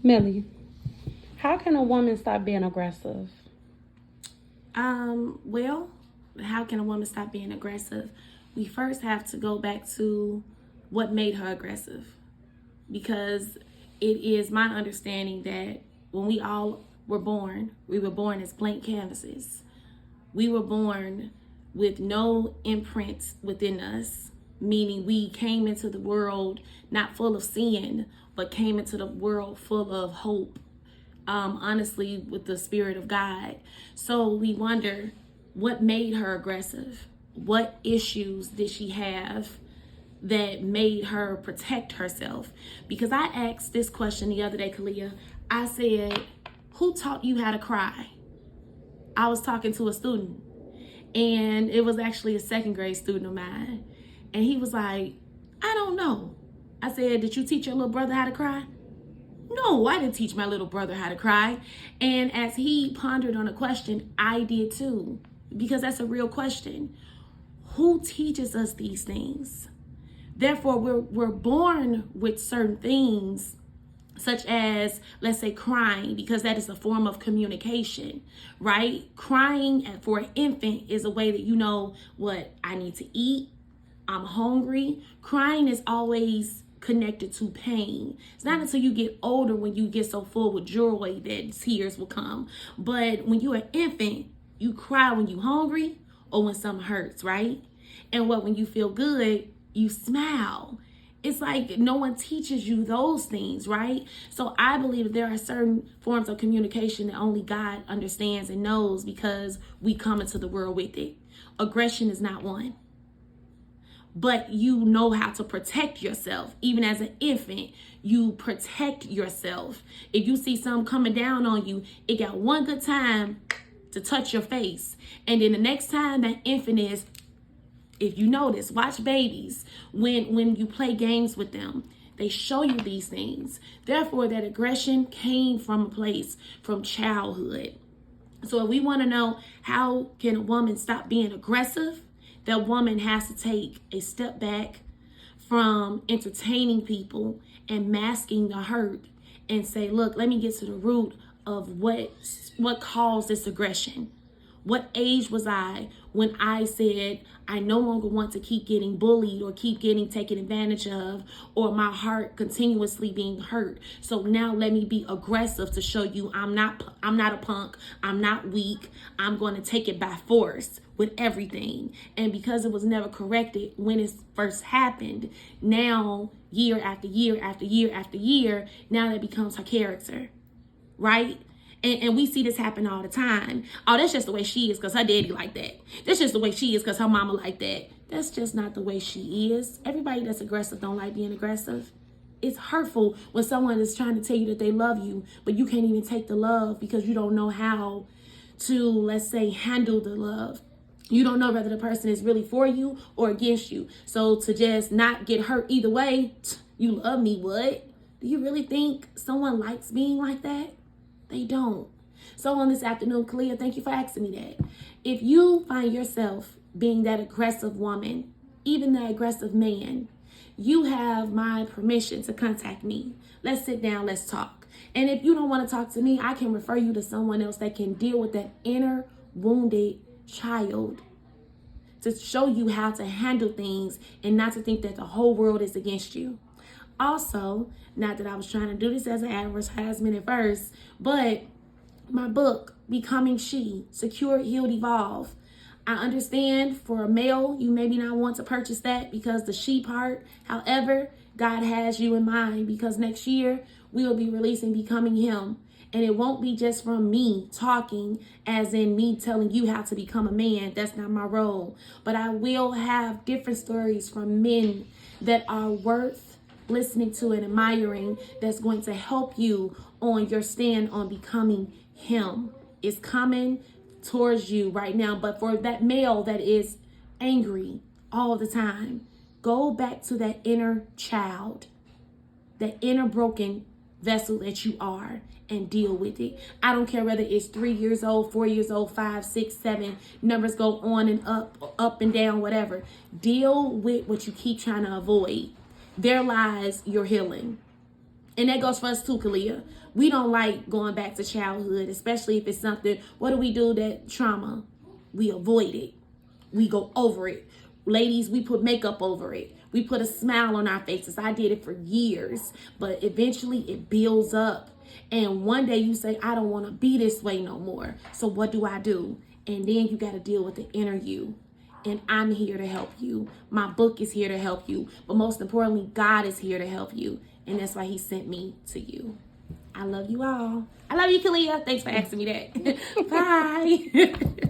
Millie, how can a woman stop being aggressive? Well, how can a woman stop being aggressive? We first have to go back to what made her aggressive, because it is my understanding that when we all were born, we were born as blank canvases. We were born with no imprint within us, meaning we came into the world not full of sin, but came into the world full of hope, honestly, with the Spirit of God. So we wonder, what made her aggressive? What issues did she have that made her protect herself? Because I asked this question the other day, Kalia. I said, who taught you how to cry? I was talking to a student, and it was actually a second grade student of mine. And he was like, I don't know. I said, did you teach your little brother how to cry? No, I didn't teach my little brother how to cry. And as he pondered on a question, I did too, because that's a real question. Who teaches us these things? Therefore, we're born with certain things, such as, let's say, crying, because that is a form of communication, right? Crying for an infant is a way that you know what I need to eat. I'm hungry. Crying is always connected to pain. It's not until you get older when you get so full with joy that tears will come. But when you're an infant, you cry when you're hungry or when something hurts, right? And when you feel good, you smile. It's like no one teaches you those things, right? So I believe that there are certain forms of communication that only God understands and knows, because we come into the world with it. Aggression is not one. But you know how to protect yourself. Even as an infant, you protect yourself. If you see something coming down on you, it got one good time to touch your face. And then the next time that infant is, if you notice, watch babies, when you play games with them, they show you these things. Therefore, that aggression came from a place from childhood. So if we want to know how can a woman stop being aggressive, that woman has to take a step back from entertaining people and masking the hurt and say, look, let me get to the root of what caused this aggression. What age was I when I said I no longer want to keep getting bullied or keep getting taken advantage of, or my heart continuously being hurt? So now let me be aggressive to show you I'm not a punk. I'm not weak. I'm going to take it by force with everything. And because it was never corrected when it first happened, now year after year after year after year, now that becomes her character, right? And we see this happen all the time. Oh, that's just the way she is because her daddy like that. That's just the way she is because her mama like that. That's just not the way she is. Everybody that's aggressive don't like being aggressive. It's hurtful when someone is trying to tell you that they love you, but you can't even take the love because you don't know how to, let's say, handle the love. You don't know whether the person is really for you or against you. So to just not get hurt either way, you love me, what? Do you really think someone likes being like that? They don't. So on this afternoon, Kalia, thank you for asking me that. If you find yourself being that aggressive woman, even that aggressive man, you have my permission to contact me. Let's sit down, let's talk. And if you don't want to talk to me, I can refer you to someone else that can deal with that inner wounded child, to show you how to handle things and not to think that the whole world is against you. Also, not that I was trying to do this as an advertisement at first, but my book, Becoming She, Secure, Healed, Evolve. I understand for a male, you maybe not want to purchase that because the she part. However, God has you in mind, because next year we will be releasing Becoming Him. And it won't be just from me talking, as in me telling you how to become a man. That's not my role. But I will have different stories from men that are worth listening to and admiring, that's going to help you on your stand on becoming him. It's coming towards you right now. But for that male that is angry all the time, go back to that inner child, that inner broken vessel that you are, and deal with it. I don't care whether it's 3 years old, 4 years old, 5, 6, 7, numbers go on and up and down, whatever. Deal with what you keep trying to avoid. There lies your healing. And that goes for us too, Kalia. We don't like going back to childhood, especially if it's something. What do? That trauma, we avoid it. We go over it. Ladies, we put makeup over it. We put a smile on our faces. I did it for years, but eventually it builds up. And one day you say, I don't want to be this way no more. So what do? And then you got to deal with the inner you. And I'm here to help you. My book is here to help you. But most importantly, God is here to help you. And that's why he sent me to you. I love you all. I love you, Kalia. Thanks for asking me that. Bye.